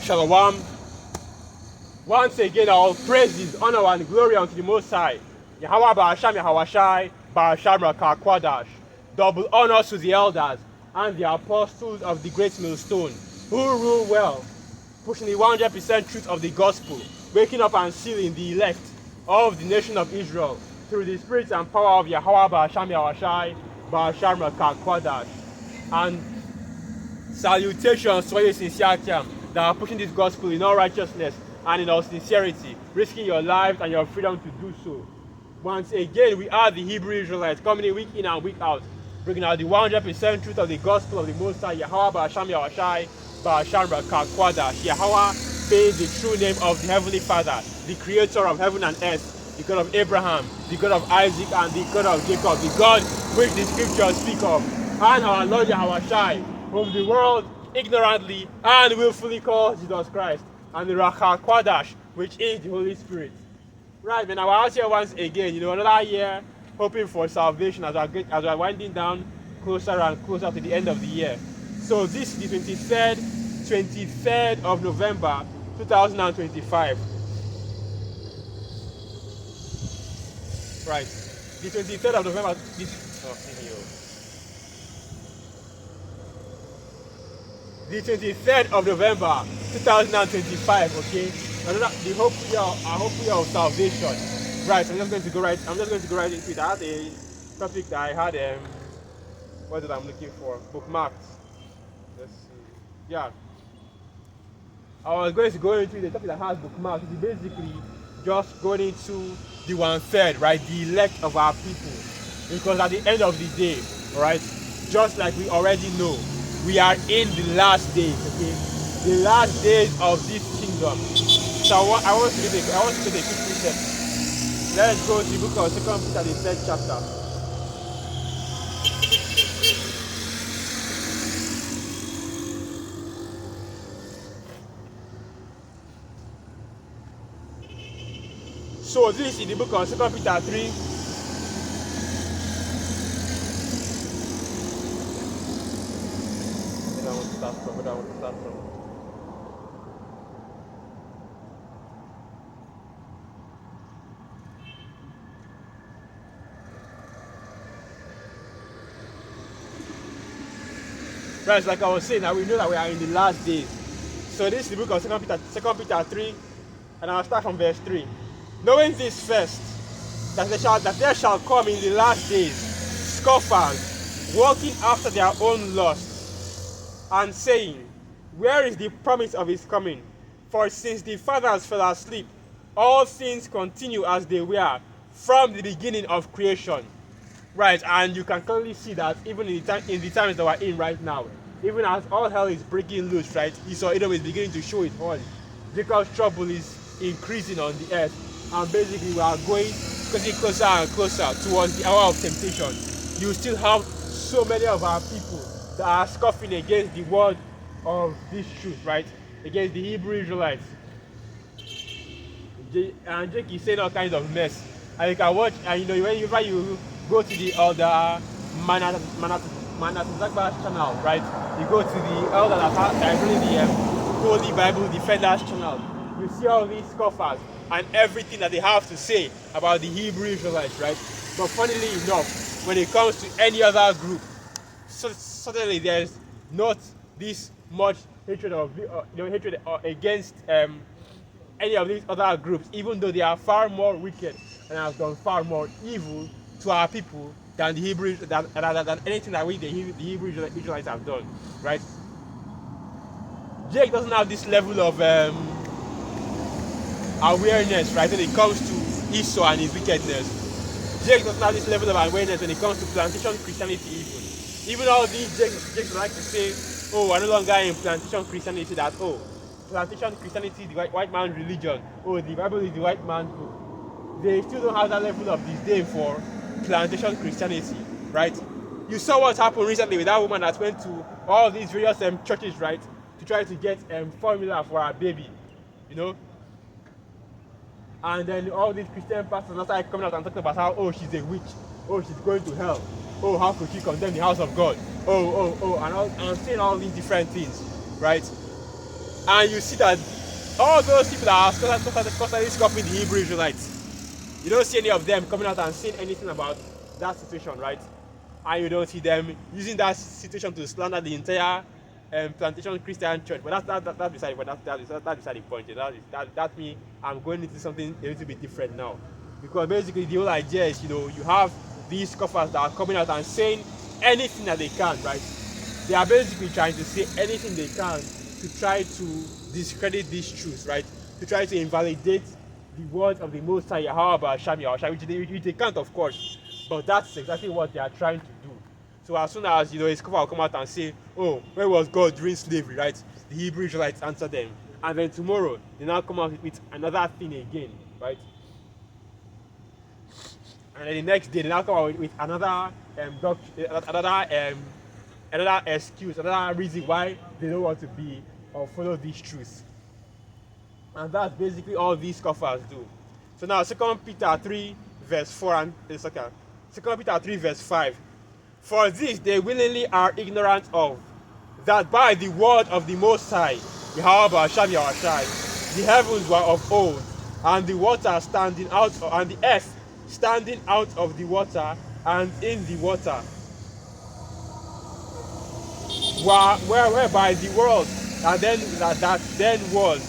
Shalom. Once again, all praises, honor, and glory unto the Most High. Yahweh Ba'asham Yahawashai, Ba'asham Rakakwadash. Double honors to the elders and the apostles of the great millstone, who rule well, pushing the 100% truth of the gospel, waking up and sealing the elect of the nation of Israel through the spirit and power of Yahweh Ba'asham Yahawashai, Ba'asham Rakakwadash. And salutations to all you sincere camp that are pushing this gospel in all righteousness and in all sincerity, risking your lives and your freedom to do so. Once again, we are the Hebrew Israelites coming in week in and week out, bringing out the 100% truth of the gospel of the Most High, Yahweh Ba'asham Yahawashai, Ba'asham Rakakwadash. Yahweh being the true name of the Heavenly Father, the creator of heaven and earth, the God of Abraham, the God of Isaac, and the God of Jacob, the God which the scriptures speak of, and our Lord Yahawashai, whom the world ignorantly and willfully calls Jesus Christ, and the Rakakwadash, which is the Holy Spirit. Right, man, I was out here once again, another year, hoping for salvation as we're winding down closer and closer to the end of the year. So this is the 23rd of November, 2025. Right, the 23rd of November, the 23rd of November 2025, okay? The hope year of salvation. Right, I'm just going to go right into it. I had a topic that I had what did I'm looking for? Bookmarked. Let's see. Yeah. I was going to go into the topic that has bookmarked. It's basically just going into the 1/3, right? The elect of our people. Because at the end of the day, right, just like we already know, we are in the last days, okay? The last days of this kingdom. So I want to do a quick reset. Let's go to the book of 2 Peter, the 3rd chapter. So this is the book of 2 Peter 3. Where I want to start from. Right, like I was saying, that we know that we are in the last days. So this is the book of 2 Peter 3, and I'll start from verse 3. Knowing this first, that there shall come in the last days scoffers, walking after their own lusts, and saying, where is the promise of his coming? For since the fathers fell asleep, all things continue as they were from the beginning of creation. Right, and you can clearly see that even in the times that we're in right now, even as all hell is breaking loose, right, Esau Edom is beginning to show its horn. Jacob's trouble is increasing on the earth, and basically we are getting closer and closer towards the hour of temptation. You still have so many of our people that are scoffing against the word of this truth, right, against the Hebrew Israelites. And Jake is saying all kinds of mess. And you can watch, and whenever you go to the elder Manatazakba's channel, right? You go to the elder that is really the Holy Bible Defenders channel. You see all these scoffers and everything that they have to say about the Hebrew Israelites, right? But funnily enough, when it comes to any other group, suddenly there's not this much hatred against any of these other groups, even though they are far more wicked and have done far more evil to our people than the Hebrew than anything that the Hebrew Israelites have done, right? Jake doesn't have this level of awareness, right, when it comes to Esau and his wickedness. Jake doesn't have this level of awareness when it comes to plantation Christianity even all these Jakes like to say, oh, we're no longer in plantation Christianity, that, oh, plantation Christianity is the white man's religion, oh, the Bible is the white man's book. They still don't have that level of disdain for plantation Christianity, right? You saw what happened recently with that woman that went to all these various churches, right, to try to get formula for her baby, and then all these Christian pastors started coming out and talking about how, oh, she's a witch, oh, she's going to hell, oh, how could she condemn the house of God, and saying all these different things, right? And you see that all those people that are constantly scoffing the Hebrew Israelites, you don't see any of them coming out and saying anything about that situation, right? And you don't see them using that situation to slander the entire plantation Christian church. But that's beside the point. That means I'm going into something a little bit different now. Because basically the whole idea is, you have these scoffers that are coming out and saying anything that they can, right? They are basically trying to say anything they can to try to discredit these truths, right? To try to invalidate the words of the Most High Yahweh which they can't, of course. But that's exactly what they are trying to do. So as soon as a scoffer will come out and say, "Oh, where was God during slavery?" Right? The Hebrew Israelites answer them, and then tomorrow they now come out with another thing again, right? And then the next day they now come out with another another excuse, another reason why they don't want to be or follow these truths. And that's basically all these scoffers do. So now 2 Peter 3 verse 4 and 2 Peter 3 verse 5. For this they willingly are ignorant of, that by the word of the Most High, Yahweh the heavens were of old, and the water standing out, and the earth standing out of the water and in the water, whereby the world and then that then was,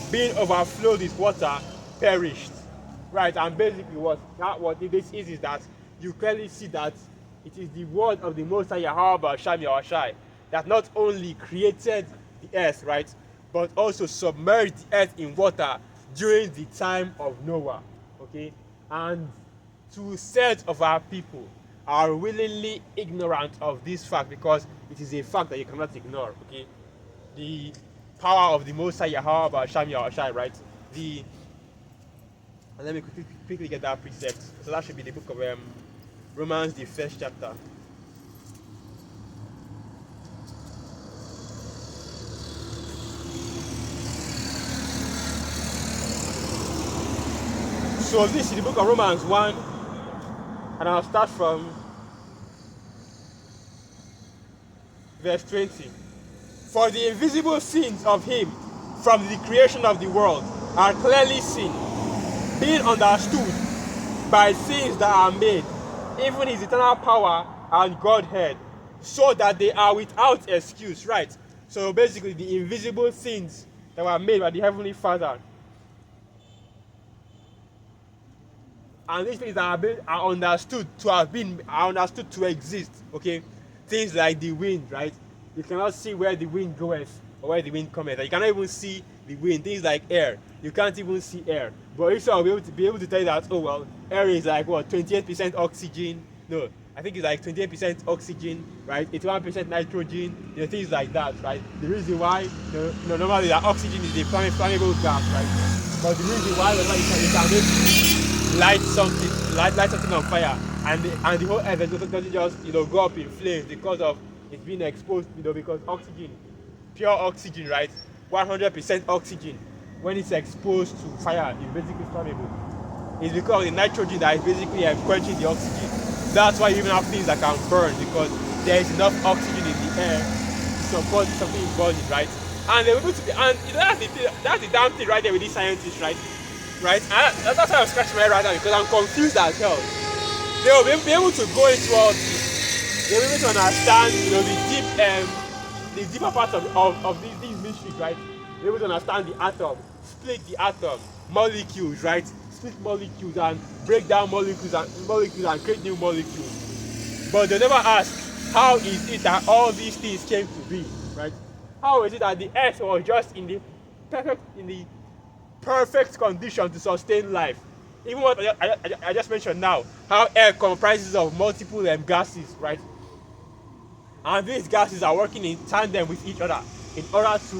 being overflowed with water, perished. Right, and basically what this is that you clearly see that it is the word of the Most High Yahweh that not only created the earth, right, but also submerged the earth in water during the time of Noah. Okay, and 2/3 of our people are willingly ignorant of this fact, because it is a fact that you cannot ignore. Okay, the power of the Most High Yahweh, right? And let me quickly get that precept. So that should be the book of Romans, the 1st chapter. So this is the book of Romans 1, and I'll start from verse 20. For the invisible sins of him from the creation of the world are clearly seen, being understood by things that are made, even his eternal power and Godhead, so that they are without excuse, right? So basically the invisible things that were made by the Heavenly Father, and these things that are understood to exist, okay? Things like the wind, right? You cannot see where the wind goeth or where the wind cometh. You cannot even see the wind. Things like air, you can't even see air. But if I'll be able to tell you that, oh well, air is like what, 28% oxygen? No, I think it's like 28% oxygen, right? 81% nitrogen, things like that, right? The reason why, normally that oxygen is a flammable gas, right? But the reason why you can make light something on fire, and the whole earth doesn't just go up in flames because of it being exposed, because oxygen, pure oxygen, right? 100% oxygen, when it's exposed to fire, is basically flammable. It's because of the nitrogen that is basically quenching the oxygen. That's why you even have things that can burn, because there is enough oxygen in the air to support something burning, right? And they're able to be, and that's the damn thing right there with these scientists, right? Right? And that's why I'm scratching my head right now, because I'm confused as hell. They will be able to go into all this. They'll be able to understand, the deeper parts of these mysteries, right? They're able to understand the atom, split the atom, molecules, right? Split molecules and break down molecules and create new molecules. But they never ask, how is it that all these things came to be, right? How is it that the earth was just in the perfect condition to sustain life? Even what I just mentioned now, how air comprises of multiple gases, right? And these gases are working in tandem with each other in order to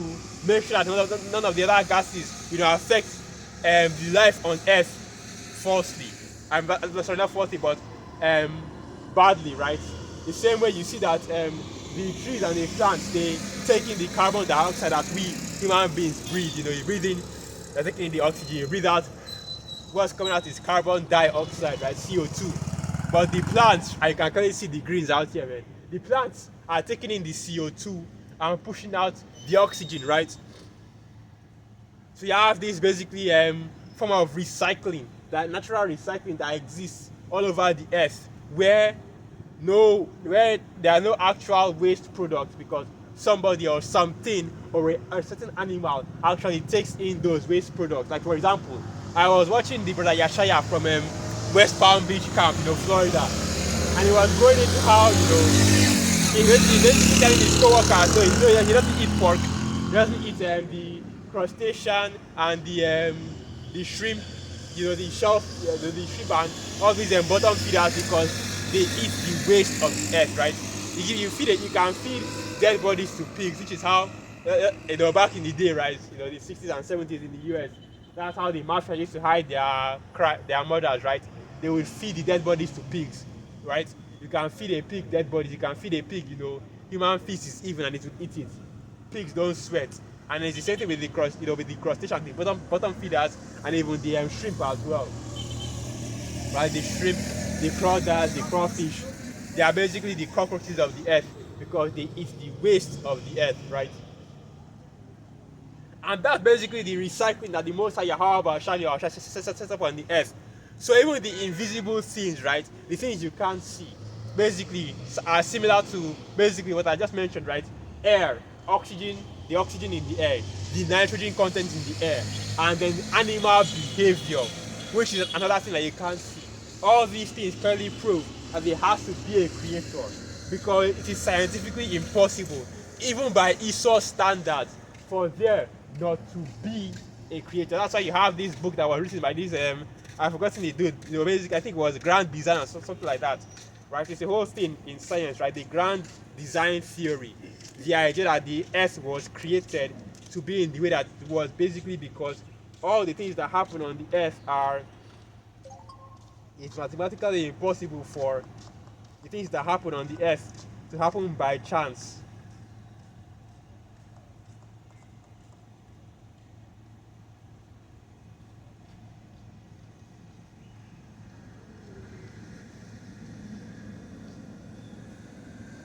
make sure that none of the other gases, affect the life on Earth falsely. Sorry, not falsely, but badly, right? The same way you see that the trees and the plants, they take in the carbon dioxide that we human beings breathe. You breathe in, they're taking in the oxygen. You breathe out, what's coming out is carbon dioxide, right? CO2. But the plants, I can clearly see the greens out here, man. The plants are taking in the CO2 and pushing out the oxygen, right? So you have this basically form of recycling, that natural recycling that exists all over the earth, where there are no actual waste products, because somebody or something or a certain animal actually takes in those waste products. Like for example, I was watching the brother Yashaya from West Palm Beach camp, Florida, and he was going into how he telling his co-workers, so he doesn't eat pork, he doesn't eat the crustacean and the shrimp, the shelf, the shrimp and all these bottom feeders, because they eat the waste of the earth, right? You can feed dead bodies to pigs, which is how back in the day, right? The 60s and 70s in the US, that's how the mafia used to hide their murders, right? They would feed the dead bodies to pigs, right? You can feed a pig dead bodies. You can feed a pig, human feces even, and it will eat it. Pigs don't sweat, and it's the same thing with the crustaceans, the bottom feeders, and even the shrimp as well, right? The shrimp, the crawdads, the crawfish, they are basically the cockroaches of the earth, because they eat the waste of the earth, right? And that's basically the recycling that the Most High Yahweh set up on the earth. So even the invisible things, right, the things you can't see, basically are similar to basically what I just mentioned, right? Air, oxygen, the oxygen in the air, the nitrogen content in the air, and then animal behavior, which is another thing that you can't see. All these things clearly prove that there has to be a creator, because it is scientifically impossible, even by Esau's standards, for there not to be a creator. That's why you have this book that was written by this I've forgotten the dude. Basically, I think it was Grand Design or something like that, right? It's a whole thing in science, right? The Grand Design Theory, the idea that the Earth was created to be in the way that it was, basically because all the things that happen on the Earth it's mathematically impossible for the things that happen on the Earth to happen by chance.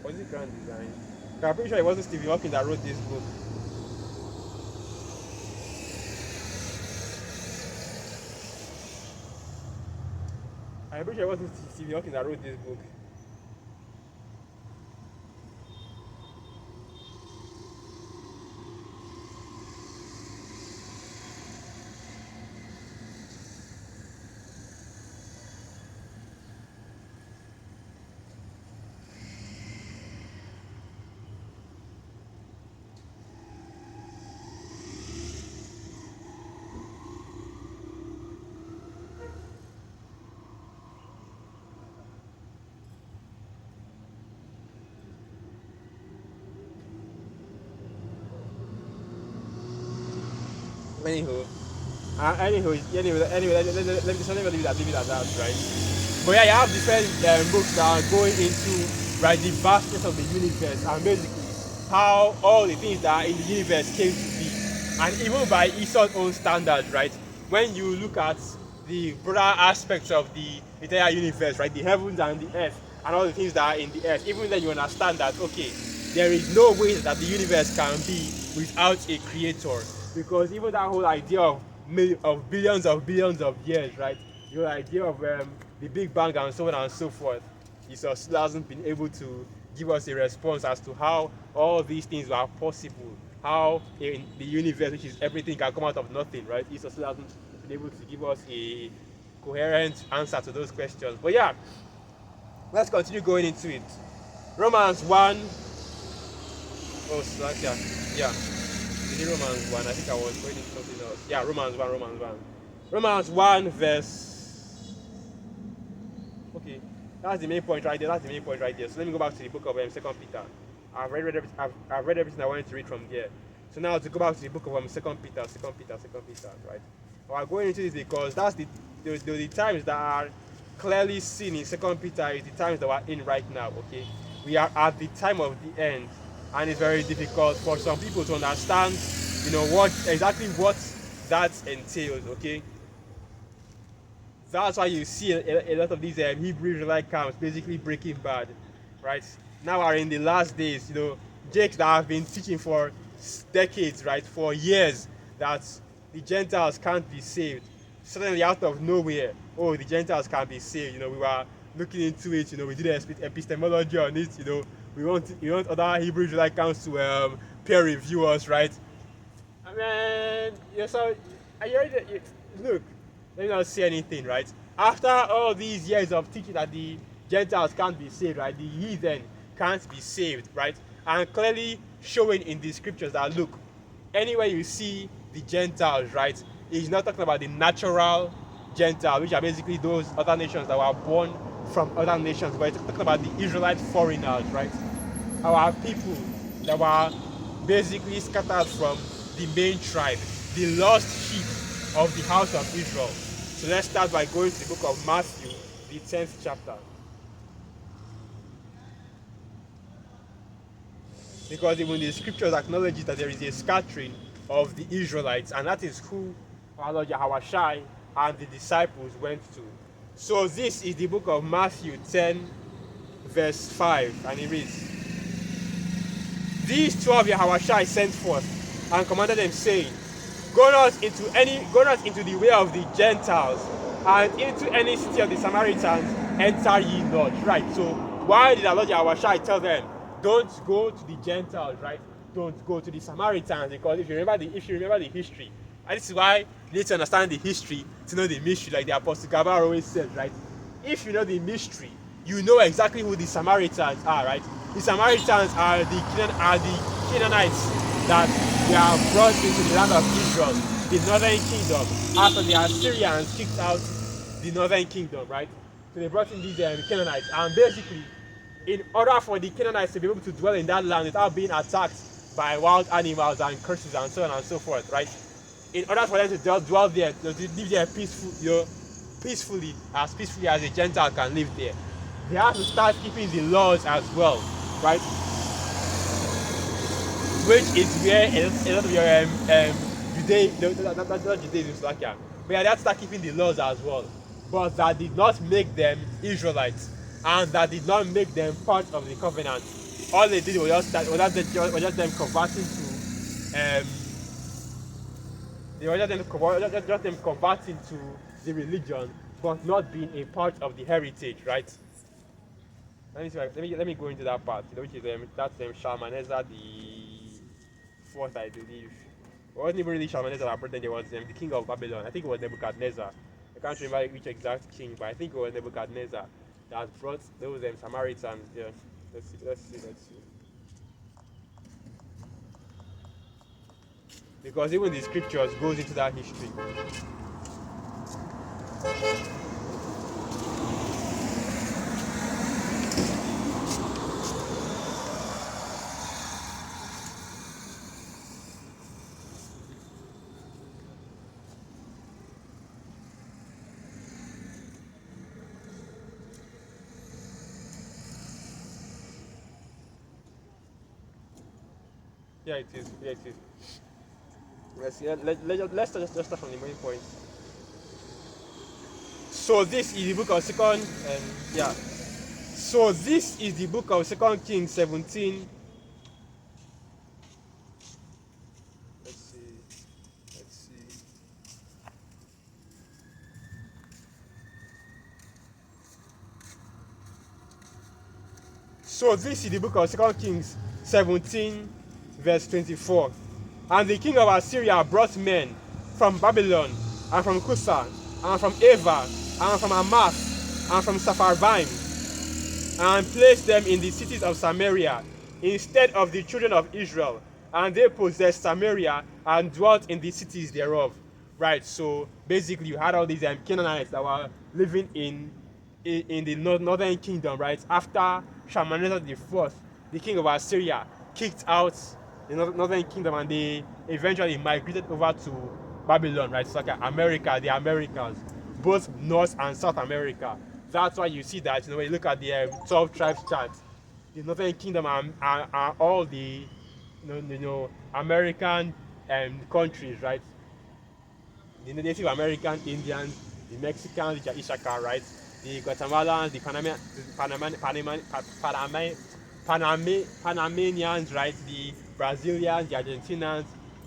Was it Grand Design? I'm pretty sure it wasn't Stephen Hawking that wrote this book. I'm pretty sure it wasn't Stephen Hawking that wrote this book. Anyway, let me leave it at that, right? But yeah, you have different books that are going into, right, the vastness of the universe, and basically how all the things that are in the universe came to be, and even by Esau's own standards, right? When you look at the broader aspects of the entire universe, right, the heavens and the earth, and all the things that are in the earth, even then you understand that, okay, there is no way that the universe can be without a creator, because even that whole idea of billions of years, right, your idea of the Big Bang and so on and so forth, it still hasn't been able to give us a response as to how all these things are possible, how in the universe, which is everything, can come out of nothing, right? It still hasn't been able to give us a coherent answer to those questions. But yeah, let's continue going into it. Romans 1. Oh, so yeah. Romans 1. I think I was going into something else. Yeah, Romans 1. Romans 1 verse. Okay, that's the main point right there. So let me go back to the book of 2 Peter. I've read everything I wanted to read from there. So now to go back to the book of 2 Peter, right? We're going into this because that's the times that are clearly seen in 2 Peter is the times that we're in right now. Okay, we are at the time of the end, and it's very difficult for some people to understand, what that entails. Okay, that's why you see a lot of these Hebrew Israelite camps basically breaking bad, right? Now we're in the last days. Jakes that have been teaching for decades, right, for years, that the Gentiles can't be saved. Suddenly out of nowhere, oh, the Gentiles can't be saved. We were looking into it, we did epistemology on it, we want other Hebrew Israelite accounts to peer review us, right? I mean, look, let me not say anything, right? After all these years of teaching that the Gentiles can't be saved, right? The heathen can't be saved, right? And clearly showing in the scriptures that, look, anywhere you see the Gentiles, right, he's not talking about the natural Gentiles, which are basically those other nations that were born from other nations, but he's talking about the Israelite foreigners, right? Our people that were basically scattered from the main tribe, the lost sheep of the house of Israel. So let's start by going to the book of Matthew, the 10th chapter. Because even the scriptures acknowledge that there is a scattering of the Israelites, and that is who our Lord Yahushua and the disciples went to. So this is the book of Matthew 10, verse 5, and it reads, "These 12 Yahushua sent forth, and commanded them, saying, Go not into the way of the Gentiles, and into any city of the Samaritans enter ye not." Right. So why did our Lord Yahushua tell them, don't go to the Gentiles, right? Don't go to the Samaritans, because if you remember the history, and this is why you need to understand the history to know the mystery, like the Apostle Gabriel always says, right? If you know the mystery, you know exactly who the Samaritans are, right? The Samaritans are the Canaanites that were brought into the land of Israel, the northern kingdom, after the Assyrians kicked out the northern kingdom, right? So they brought in these Canaanites, and basically, in order for the Canaanites to be able to dwell in that land without being attacked by wild animals and curses and so on and so forth, right? In order for them to dwell there, to live there peacefully as a Gentile can live there, they have to start keeping the laws as well, right? Which is where a lot of your not Judaism, Slovakia, but they have to start keeping the laws as well. But that did not make them Israelites, and that did not make them part of the covenant. All they did was just them converting to to the religion, but not being a part of the heritage, right? Let me go into that part, which is Shalmaneser the fourth, I believe. It wasn't even really Shalmaneser that brought them. There was the king of Babylon. I think it was Nebuchadnezzar. I can't remember which exact king, but I think it was Nebuchadnezzar that brought those Samaritans there. Let's see. Because even the scriptures goes into that history. Yeah, it is. Let's see. Let's just start from the main point. So this is the book of So this is the book of 2 Kings 17. Let's see. So this is the book of 2 Kings 17, verse 24. "And the king of Assyria brought men from Babylon, and from Cusa, and from Ava, and from Hamath, and from Sepharvaim, and placed them in the cities of Samaria, instead of the children of Israel. And they possessed Samaria, and dwelt in the cities thereof." Right, so basically you had all these Canaanites that were living in the northern kingdom, right? After Shalmaneser the fourth, the king of Assyria, kicked out the northern kingdom, and they eventually migrated over to Babylon, right? So like America, the Americans, both North and South America. That's why you see that, when you look at the 12 tribes chart, the northern kingdom are all the American countries, right? The Native American Indians, the Mexicans, which are Ishaka, right? The Guatemalans, the Panamanians, right? The Brazilians, the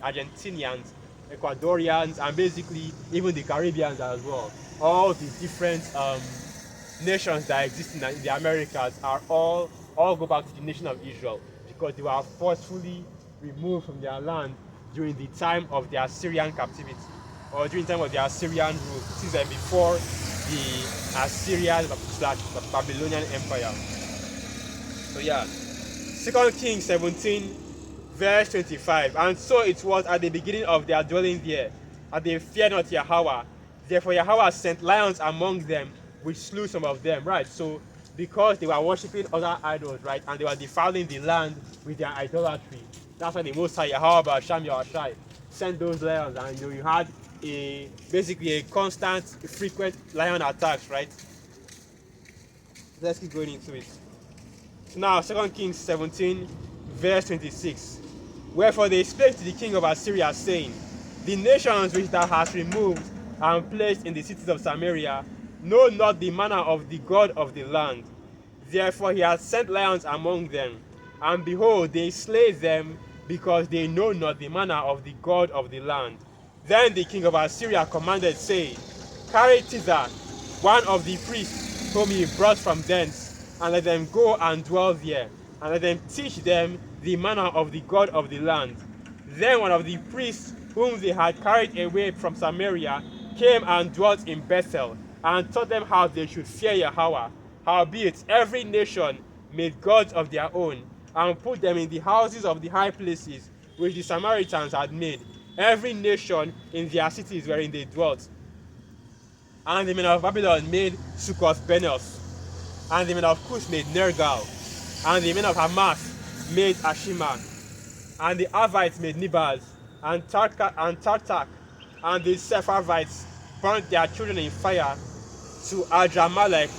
Argentinians, Ecuadorians, and basically even the Caribbeans as well. All the different nations that exist in the Americas are all go back to the nation of Israel, because they were forcefully removed from their land during the time of their Assyrian captivity, or during the time of their Assyrian rule. This is before the Assyrian / Babylonian Empire. So yeah, 2 Kings 17 verse 25. And so it was at the beginning of their dwelling there, that they feared not Yahweh. Therefore Yahweh sent lions among them, which slew some of them. Right, so because they were worshipping other idols, right, and they were defiling the land with their idolatry, that's why the Most High Yahweh Basham Yahushai sent those lions, and you had basically a constant, frequent lion attacks, right? Let's keep going into it. So now 2 Kings 17 verse 26. Wherefore they spake to the king of Assyria, saying, the nations which thou hast removed and placed in the cities of Samaria know not the manner of the God of the land. Therefore he hath sent lions among them, and behold, they slay them, because they know not the manner of the God of the land. Then the king of Assyria commanded, saying, carry thither one of the priests whom he brought from thence, and let them go and dwell there, and let them teach them the manner of the God of the land. Then one of the priests whom they had carried away from Samaria came and dwelt in Bethel, and taught them how they should fear Yahweh. Howbeit every nation made gods of their own, and put them in the houses of the high places which the Samaritans had made, every nation in their cities wherein they dwelt. And the men of Babylon made Succoth-Benoth, and the men of Cush made Nergal, and the men of Hamath made Ashima, and the Avites made Nibaz, and Tartak, and the Sepharvites burnt their children in fire to Adramelech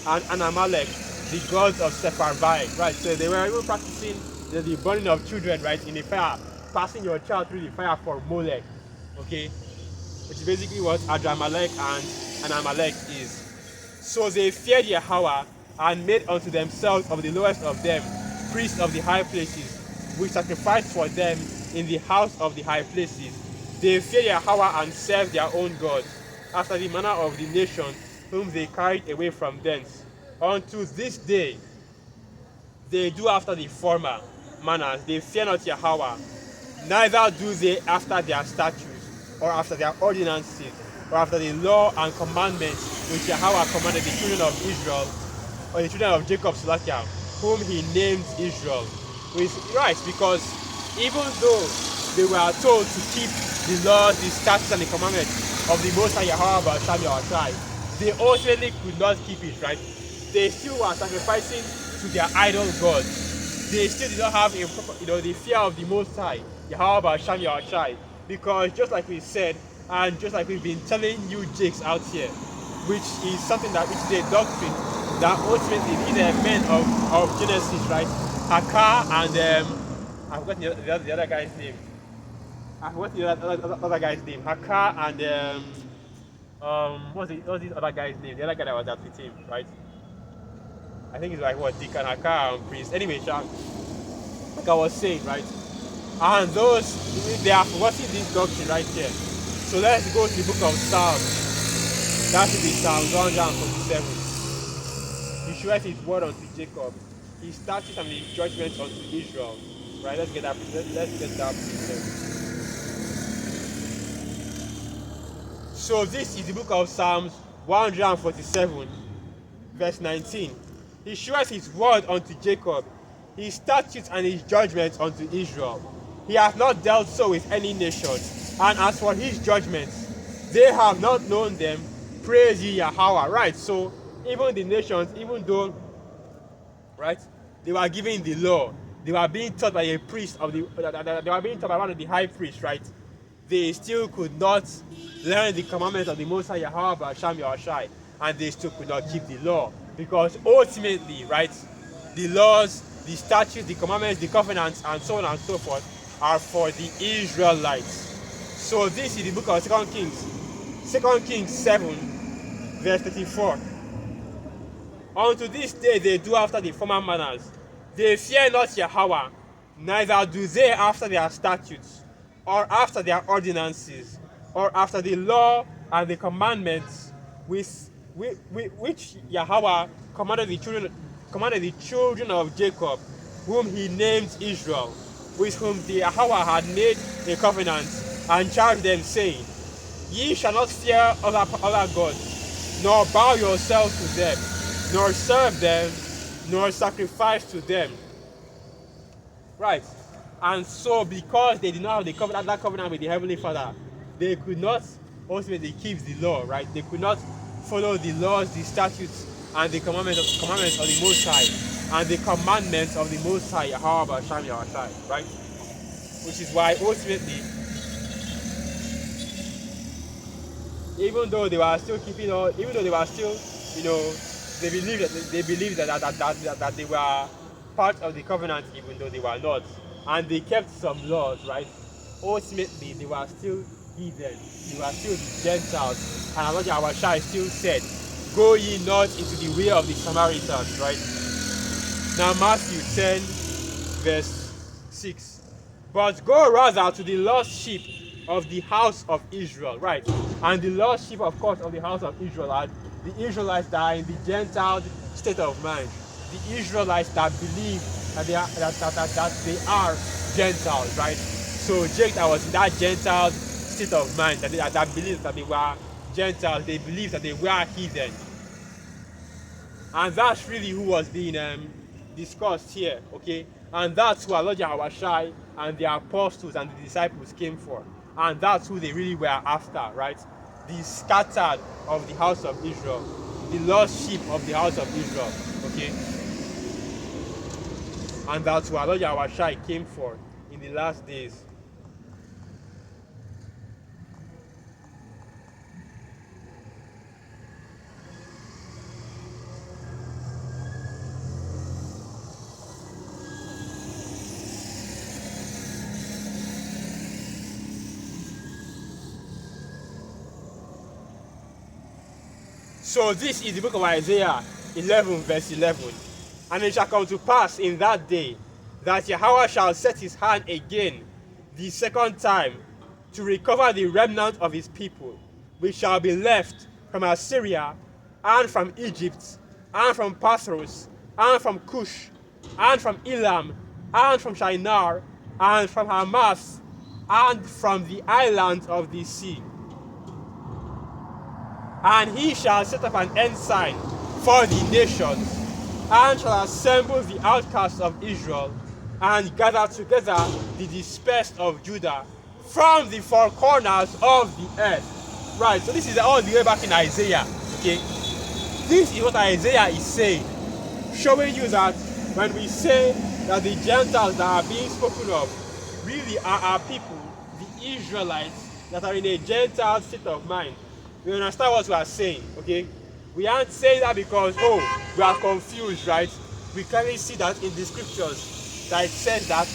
and Anamelech, the gods of Sepharvaim. Right, so they were even practicing the burning of children, right, in the fire, passing your child through the fire for Molech, okay, which is basically what Adramelech and Anamelech is. So they feared Yahweh, and made unto themselves of the lowest of them priests of the high places, which sacrificed for them in the house of the high places. They feared Yahweh and served their own gods, after the manner of the nation whom they carried away from thence. Unto this day they do after the former manners. They fear not Yahweh, neither do they after their statutes, or after their ordinances, or after the law and commandments which Yahweh commanded the children of Israel, or the children of Jacob Slakia, whom he named Israel. Which is right, because even though they were told to keep the laws, the statutes, and the commandments of the Most High Yahweh Basham Yahushai, they ultimately could not keep it, right? They still were sacrificing to their idol gods. They still did not have a proper, the fear of the Most High Yahweh Basham Yahushai, because just like we said, and just like we've been telling you Jakes out here, which is something that which is a doctrine that ultimately these men of Genesis, right? Hakar and I forgot the other guy's name. I forgot the other guy's name. Hakar and what's this other guy's name? The other guy that was at with him, right? I think it's like what, Deacon Hakar and Priest. Anyway, like I was saying, right? And those they are forgetting this doctrine right here. So let's go to the book of Psalms. That should be Psalms 147. He showeth his word unto Jacob, his statutes and his judgments unto Israel. Right, let's get that preset. So this is the book of Psalms 147, verse 19. He showeth his word unto Jacob, his statutes and his judgments unto Israel. He hath not dealt so with any nation, and as for his judgments, they have not known them. Praise ye Yahweh. Right, so even the nations, even though, right, they were given the law, they were being taught by a priest they were being taught by one of the high priests, right? They still could not learn the commandments of the Most High Yahweh Basham Yahushai, and they still could not keep the law, because ultimately, right, the laws, the statutes, the commandments, the covenants, and so on and so forth are for the Israelites. So this is the book of 2 Kings, 2 Kings 7, verse 34. Unto this day they do after the former manners. They fear not Yahweh, neither do they after their statutes, or after their ordinances, or after the law and the commandments which Yahweh commanded the children of Jacob, whom he named Israel, with whom the Yahweh had made a covenant, and charged them, saying, Ye shall not fear other gods, nor bow yourselves to them, nor serve them, nor sacrifice to them. Right. And so, because they did not have that covenant with the Heavenly Father, they could not ultimately keep the law, right? They could not follow the laws, the statutes, and the commandments of the Most High, and the commandments of the Most High, Yahweh Hashem Yahushai, right? Which is why ultimately, even though they were still, they believed that they were part of the covenant, even though they were not, and they kept some laws, right? Ultimately, they were still heathen. They were still the Gentiles, and Allah Yahushua still said, "Go ye not into the way of the Samaritans," right? Now Matthew 10, verse 6. But go rather to the lost sheep of the house of Israel, right? And the lost sheep, of course, of the house of Israel are the Israelites that are in the Gentile state of mind. The Israelites that believe that they are Gentiles, right? So Jake that was in that Gentile state of mind, that believed that they were Gentiles, they believed that they were heathen. And that's really who was being discussed here, okay? And that's who Allah Yahushua and the apostles and the disciples came for. And that's who they really were after, right? The scattered of the house of Israel, the lost sheep of the house of Israel, okay? And that's who Allah Yahushua came for in the last days. So this is the book of Isaiah 11 verse 11. And it shall come to pass in that day that Yahweh shall set his hand again the second time to recover the remnant of his people, which shall be left from Assyria, and from Egypt, and from Pathros, and from Cush, and from Elam, and from Shinar, and from Hamath, and from the islands of the sea. And he shall set up an ensign for the nations, and shall assemble the outcasts of Israel, and gather together the dispersed of Judah from the four corners of the earth. Right, so this is all the way back in Isaiah, okay? This is what Isaiah is saying, showing you that when we say that the Gentiles that are being spoken of really are our people, the Israelites that are in a Gentile state of mind. We understand what we are saying, okay? We aren't saying that because, we are confused, right? We clearly see that in the scriptures that it says that,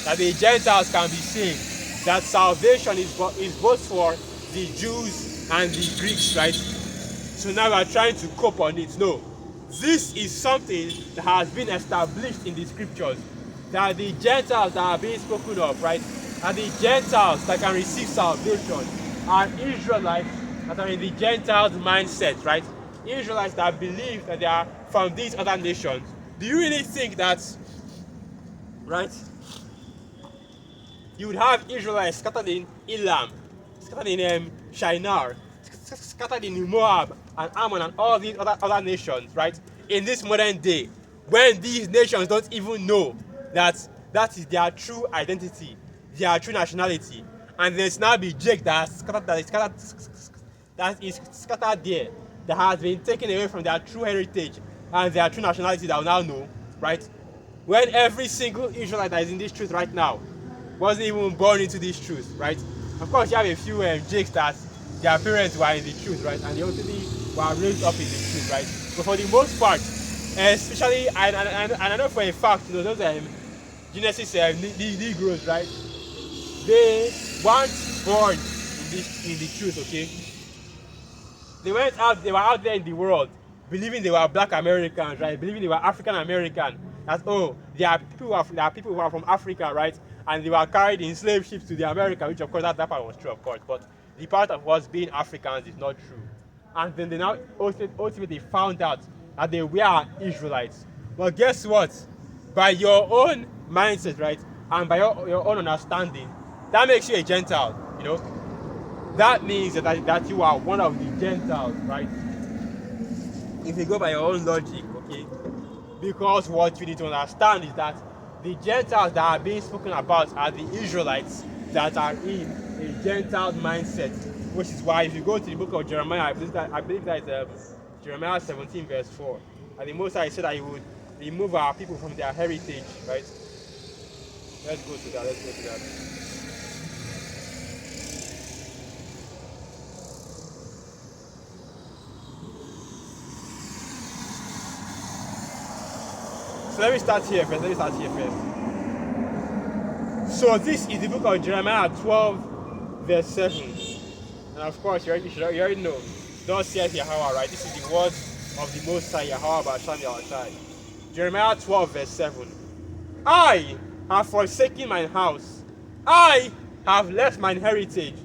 that the Gentiles can be saved, that salvation is both for the Jews and the Greeks, right? So now we are trying to cope on it. No, this is something that has been established in the scriptures, that the Gentiles that are being spoken of, right, and the Gentiles that can receive salvation are Israelites that are in the Gentiles mindset, right? Israelites that believe that they are from these other nations. Do you really think that, right, you would have Israelites scattered in Elam, scattered in Shinar, scattered in Moab and Ammon and all these other nations, right, in this modern day, when these nations don't even know that that is their true identity, their true nationality, and there's now be Jake that is scattered there, that has been taken away from their true heritage and their true nationality that we now know, right? When every single Israelite that is in this truth right now wasn't even born into this truth, right? Of course, you have a few Jakes that their parents were in the truth, right? And they ultimately were raised up in the truth, right? But for the most part, especially, and I know for a fact, those Genesis Negroes, right? They weren't born in the truth, okay? They were out there in the world believing they were black Americans, right? Believing they were African American. That there are people who are from Africa, right? and they were carried in slave ships to the America, which of course that part was true, of course, but the part of us being Africans is not true. And then they now ultimately found out that they were Israelites. But guess what? By your own mindset, right, and by your own understanding, that makes you a Gentile, you know. That means that you are one of the Gentiles, right? If you go by your own logic, okay? Because what you need to understand is that the Gentiles that are being spoken about are the Israelites that are in a Gentile mindset, which is why if you go to the book of Jeremiah, I believe that is Jeremiah 17 verse 4, and the Most High said that he would remove our people from their heritage, right? Let's go to that. So let me start here first. So this is the book of Jeremiah 12 verse 7. And of course, you already know. Thus saith Yahweh, right? This is the words of the Most High Yahweh Basham Yahushai. Jeremiah 12 verse 7. I have forsaken mine house. I have left mine heritage.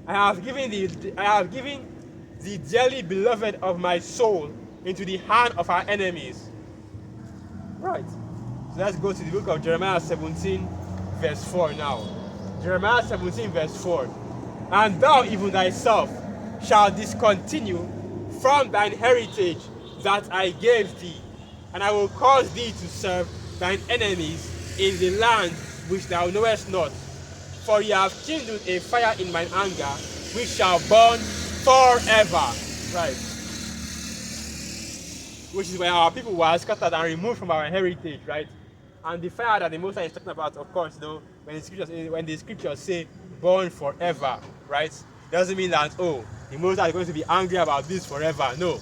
I have given the dearly beloved of my soul into the hand of our enemies. Right. So let's go to the book of Jeremiah 17 verse 4 now. Jeremiah 17 verse 4. And thou even thyself shalt discontinue from thine heritage that I gave thee, and I will cause thee to serve thine enemies in the land which thou knowest not. For ye have kindled a fire in mine anger, which shall burn forever. Right. Which is when our people were scattered and removed from our heritage, right? And the fire that the Most High is talking about, of course, you know, when the scriptures say burn forever, right? Doesn't mean that, oh, the Most High is going to be angry about this forever. No.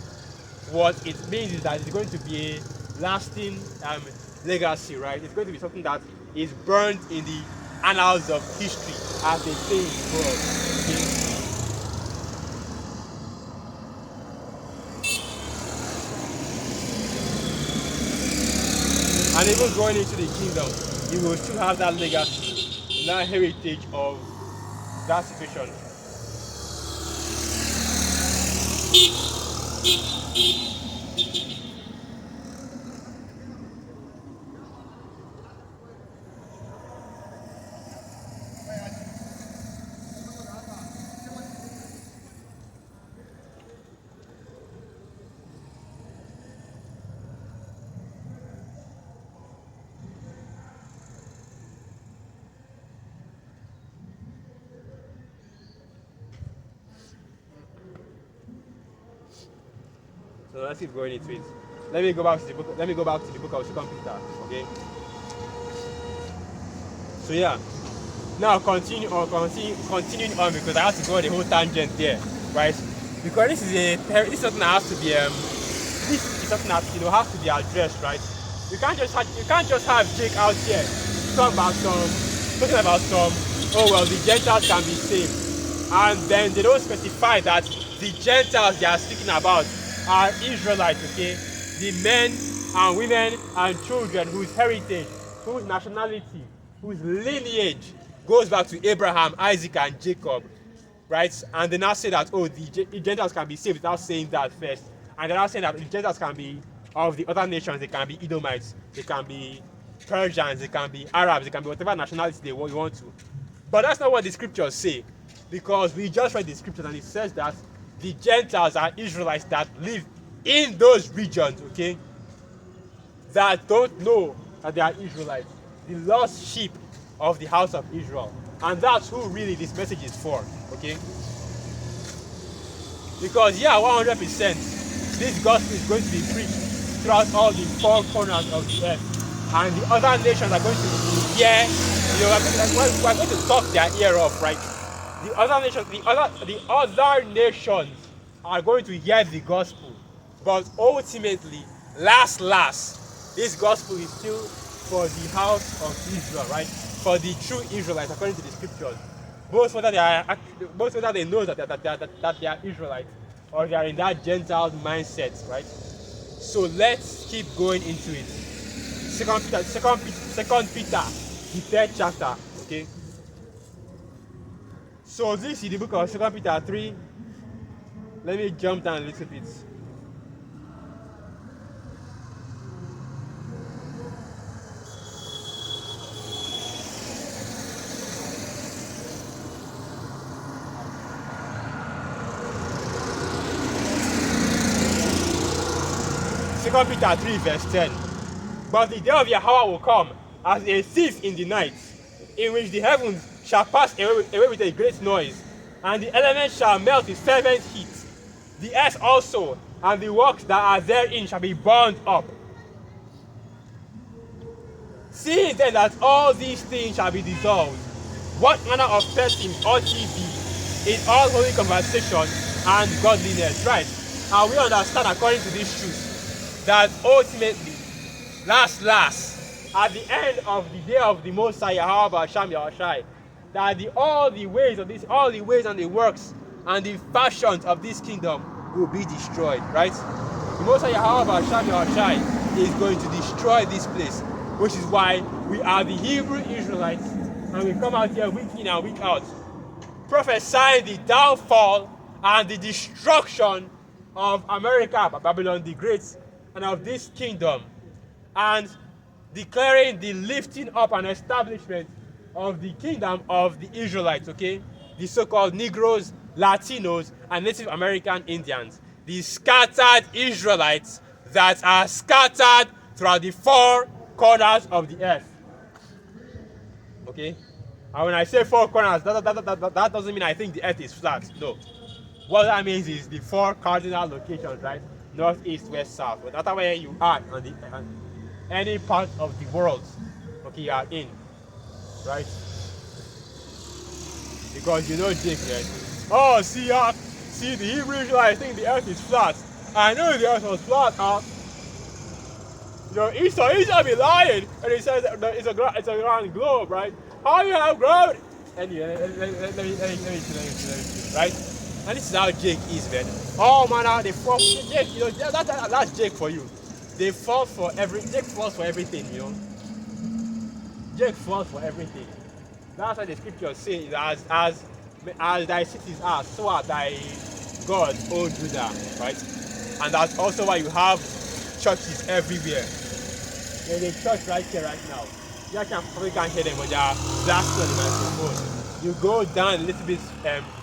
What it means is that it's going to be a lasting legacy, right? It's going to be something that is burned in the annals of history, as they say in the world. Okay? And even going into the kingdom, you will still have that legacy, that heritage of that situation. So let's keep going into it. Let me go back to the book of 2 Peter. Okay. So yeah. Now continuing on because I have to go on the whole tangent there, right? Because this is something that has to be has to be addressed, right? You can't just have Jake out here talking about some oh well the Gentiles can be saved, and then they don't specify that the Gentiles they are speaking about are Israelites, okay? The men and women and children whose heritage, whose nationality, whose lineage goes back to Abraham, Isaac, and Jacob, right? And they now say that, oh, the Gentiles can be saved without saying that first. And they're now saying that the Gentiles can be of the other nations. They can be Edomites, they can be Persians, they can be Arabs, they can be whatever nationality they want to. But that's not what the scriptures say, because we just read the scriptures and it says that the Gentiles are Israelites that live in those regions, okay, that don't know that they are Israelites, the lost sheep of the house of Israel. And that's who really this message is for, okay? Because, yeah, 100%, this gospel is going to be preached throughout all the four corners of the earth. And the other nations are going to hear, we're going to talk their ear off, right? The other nations are going to hear the gospel, but ultimately, last, this gospel is still for the house of Israel, right? For the true Israelites, according to the scriptures. Both whether they know that they are Israelites or they are in that Gentile mindset, right? So let's keep going into it. Second Peter, the 3rd chapter, Okay? So this is the book of 2 Peter 3. Let me jump down a little bit. Second Peter 3 verse 10. But the day of Yahweh will come as a thief in the night, in which the heavens shall pass away with a great noise, and the elements shall melt with fervent heat. The earth also, and the works that are therein shall be burned up. Seeing then that all these things shall be dissolved, what manner of person ought ye be in all holy conversation and godliness? Right? And we understand according to this truth that ultimately, last, at the end of the day of the Most High Yahweh Hashem Yahushai, that all the ways and the works and the fashions of this kingdom will be destroyed, right? The Most High Yahweh Hashem Yahushai is going to destroy this place, which is why we are the Hebrew Israelites, and we come out here week in and week out, prophesying the downfall and the destruction of America, Babylon the Great, and of this kingdom, and declaring the lifting up and establishment of the kingdom of the Israelites, okay? The so-called Negroes, Latinos, and Native American Indians. The scattered Israelites that are scattered throughout the four corners of the earth. Okay? And when I say four corners, that doesn't mean I think the earth is flat. No. What that means is the four cardinal locations, right? North, east, west, south. But that's where you are on any part of the world, okay, you are in, right? Because you know Jake, right? Oh, see the Hebrew Israelites think the earth is flat. I know the earth was flat, You know, Esau be lying, and he says that it's a round globe, right? How you have gravity? Anyway, let me, right? And this is how Jake is, man. Oh man, they fall. Jake, you know, that's Jake for you. Jake falls for everything, you know. Jake falls for everything. That's why the scriptures say, as thy cities are, so are thy gods, O Judah, right? And that's also why you have churches everywhere. There's a church right here, right now. You probably can't hear them, but they are blasting on the microphone. You go down a little bit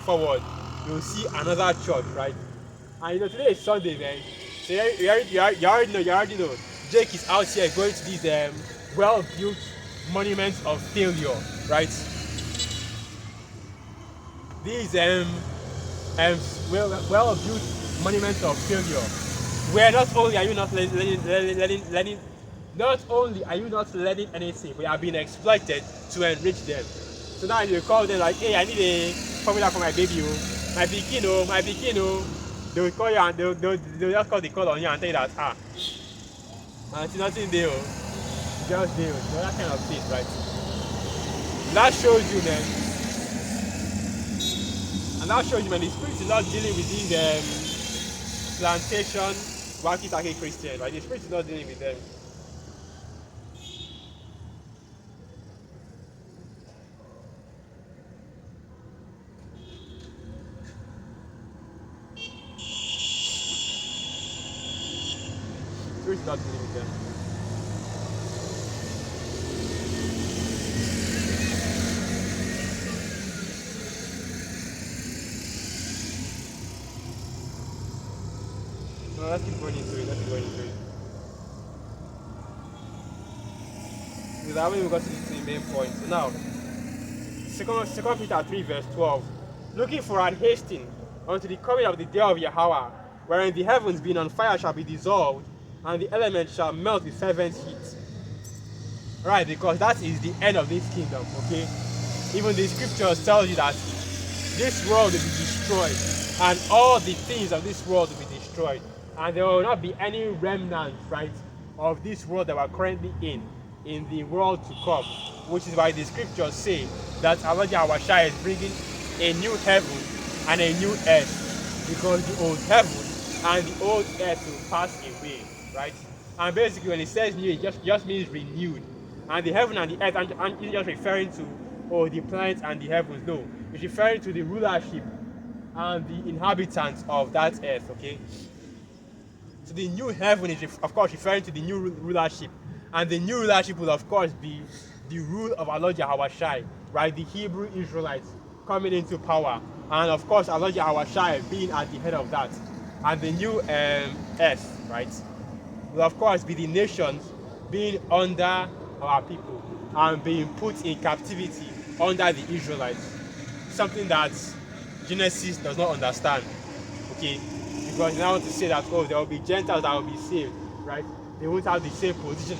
forward, you'll see another church, right? And you know, today is Sunday, man. So you already know. Jake is out here going to these well-built monuments of failure, right? These well-built monuments of failure, where not only are you not letting anything, but you are being exploited to enrich them. So now you call them like, hey, I need a formula for my baby, my bikini. They will call you and they'll just call the call on you and tell you that it's nothing there, just there, that kind of thing, right? That shows you, man. And that shows you, man, the Spirit is not dealing with these plantation wacky-tacky Christians, right? The Spirit is not dealing with them. Spirit is not dealing with them. No, let's keep going into it. Because I haven't even got to the main point. So now, 2 Peter 3 verse 12. Looking for and hasting unto the coming of the day of Yahweh, wherein the heavens being on fire shall be dissolved, and the elements shall melt with fervent heat. Right, because that is the end of this kingdom, okay? Even the scriptures tell you that this world will be destroyed, and all the things of this world will be destroyed. And there will not be any remnant, right, of this world that we're currently in the world to come. Which is why the scriptures say that our Yahweh is bringing a new heaven and a new earth. Because the old heaven and the old earth will pass away, right? And basically when it says new, it just means renewed. And the heaven and the earth aren't just referring to, oh, the planets and the heavens. No, it's referring to the rulership and the inhabitants of that earth, okay? So the new heaven is, of course, referring to the new rulership. And the new rulership will, of course, be the rule of our Lord Yahushua, right? The Hebrew Israelites coming into power. And, of course, our Lord Yahushua being at the head of that. And the new earth, right, will, of course, be the nations being under our people and being put in captivity under the Israelites. Something that Genesis does not understand, okay? Because now want to say that, oh, there will be Gentiles that will be saved, right? They won't have the same position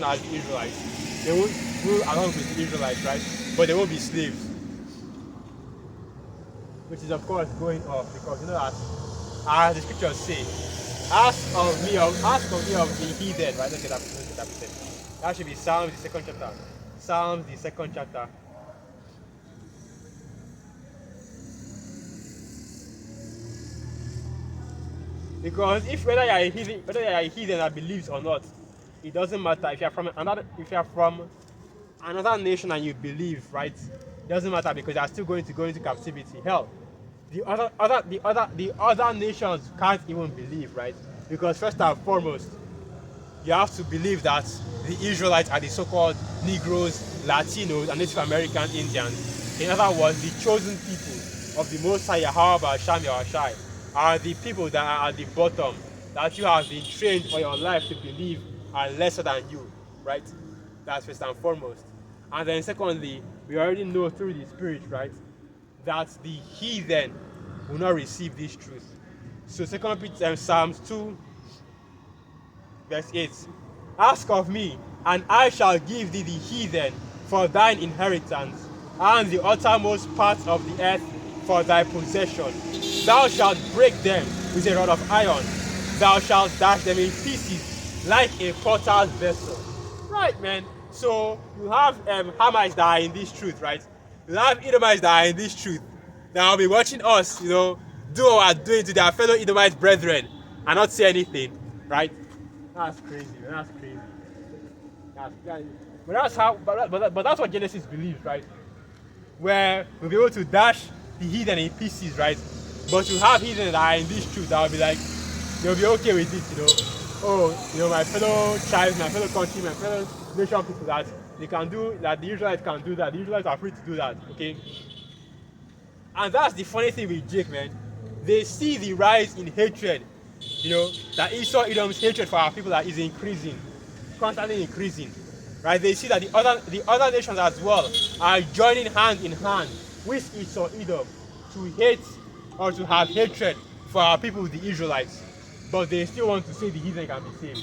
as the Israelites. They won't rule along with the Israelites, right? But they won't be slaves. Which is, of course, going off, because you know that, as the scriptures say, ask of me of the heathen, right? Look at that. That should be Psalms, the second chapter. Psalms, the second chapter. Because whether you are a heathen that believes or not, it doesn't matter. If you are from another nation and you believe, right? It doesn't matter, because you are still going to go into captivity. Hell, the other nations can't even believe, right? Because first and foremost, you have to believe that the Israelites are the so-called Negroes, Latinos, and Native American Indians. In other words, the chosen people of the Most High Yahweh Shai are the people that are at the bottom, that you have been trained for your life to believe are lesser than you, right? That's first and foremost. And then secondly, we already know through the Spirit, right, that the heathen will not receive this truth. So Psalms 2, verse 8. Ask of me, and I shall give thee the heathen for thine inheritance, and the uttermost parts of the earth for thy possession. Thou shalt break them with a rod of iron. Thou shalt dash them in pieces like a potter's vessel. Right, man. So you have Hamites that are in this truth, right? You have Edomites that are in this truth. That will be watching us, do what we're doing to their fellow Edomite brethren and not say anything, right? That's crazy, man. That's crazy. But that's what Genesis believes, right? Where we'll be able to dash the heathen in pieces, right? But you have heathen that are in this truth that will be like, they'll be okay with it, Oh, my fellow tribes, my fellow country, my fellow nation people, that they can do, that the Israelites can do that. The Israelites are free to do that, okay? And that's the funny thing with Jake, man. They see the rise in hatred, that Esau Edom's hatred for our people that is increasing, constantly increasing, right? They see that the other nations as well are joining hand in hand with Esau Edom to hate or to have hatred for our people, the Israelites, but they still want to say the heathen can be saved.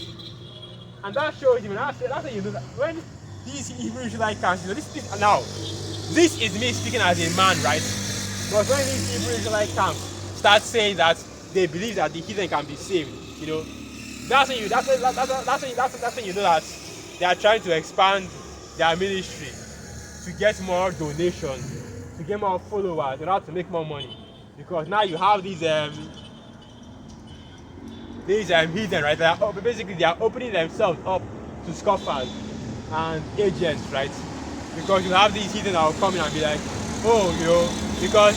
And that shows you, that's how you know that when these Hebrew Israelite camps, this is me speaking as a man, right? But when these Hebrew Israelite camps start saying that they believe that the heathen can be saved, that's when you know that they are trying to expand their ministry to get more donations, to get more followers, in order to make more money. Because now you have these heathen, right? Basically, they are opening themselves up to scoffers and agents, right? Because you have these heathen that will come in and be like, because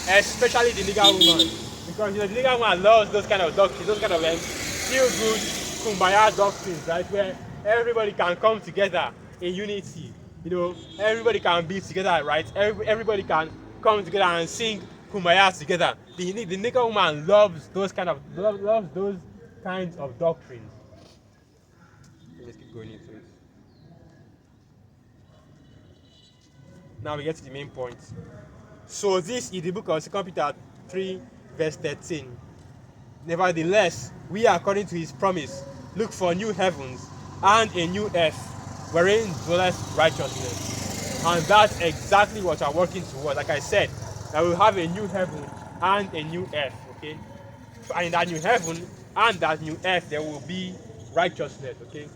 especially the nigger woman, because the nigger woman loves those kind of doctrines, those kind of feel good kumbaya doctrines, right? Where everybody can come together in unity, everybody can be together, right? Everybody can come together and sing kumbaya together. The nigger woman loves those kinds of doctrines. Let's keep going into it. Now we get to the main point. So this is the book of 2 Peter 3, verse 13. Nevertheless, we, according to his promise, look for new heavens and a new earth, wherein dwelleth righteousness. And that's exactly what we're working towards. Like I said, that we'll have a new heaven and a new earth, okay? And in that new heaven and that new earth, there will be righteousness, okay?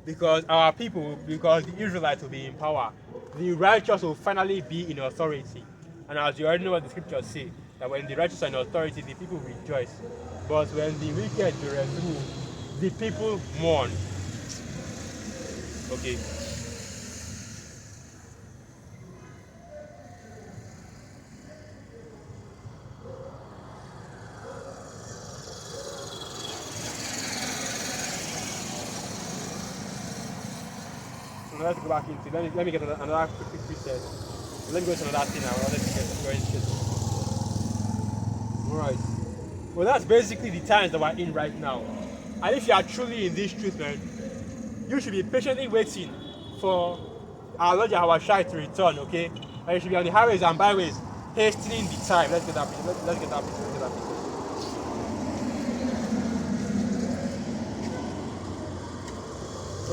Because the Israelites will be in power. The righteous will finally be in authority. And as you already know what the scriptures say, that when the righteous are in authority, the people rejoice. But when the wicked do rule, the people mourn. Okay. So let's go back into. Let me get another quick reset. Let me go to another thing now. Let's get going straight. Alright. Well, that's basically the times that we're in right now. And if you are truly in this truth, man, you should be patiently waiting for our Lord Yahushua to return, okay? And you should be on the highways and byways, hastening the time. Let's get that picture. Let's get that picture. Let's get that picture.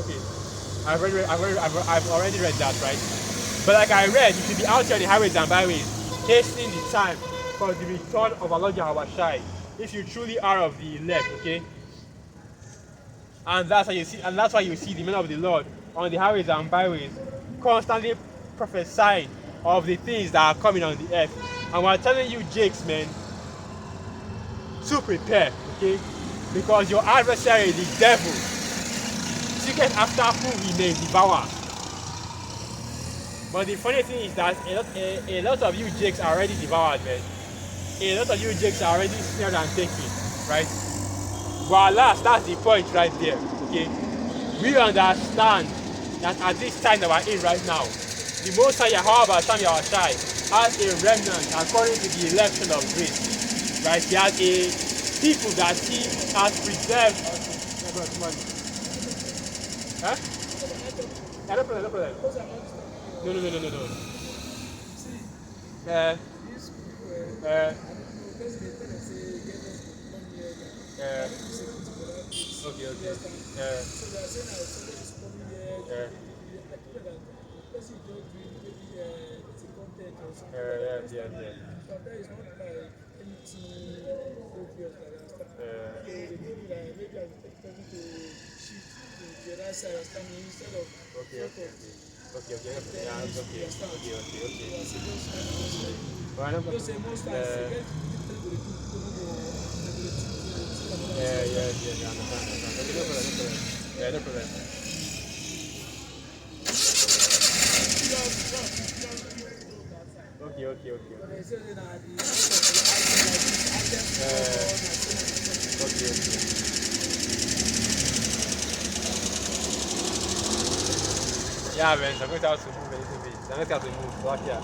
Okay. I've already read that, right? But like I read, you should be out here on the highways and byways, hastening the time for the return of our Lord Yahushua. If you truly are of the elect, okay? And that's why you see the men of the Lord on the highways and byways constantly prophesying of the things that are coming on the earth. And we're telling you, Jakes, man, to prepare, okay? Because your adversary, the devil, seeketh after whom he may devour. But the funny thing is that a lot of you Jakes are already devoured, man. A lot of you Jakes are already snared and taken, right? But alas, that's the point right there, okay? We understand that at this time that we're in right now, the Most High Yahweh Yahushua has a remnant according to the election of grace, right? He has a people that he has preserved. Huh? No problem. No. Okay. No problem. Okay. Yeah, man, I'm going to have to move a little bit. I'm going to have to move back here.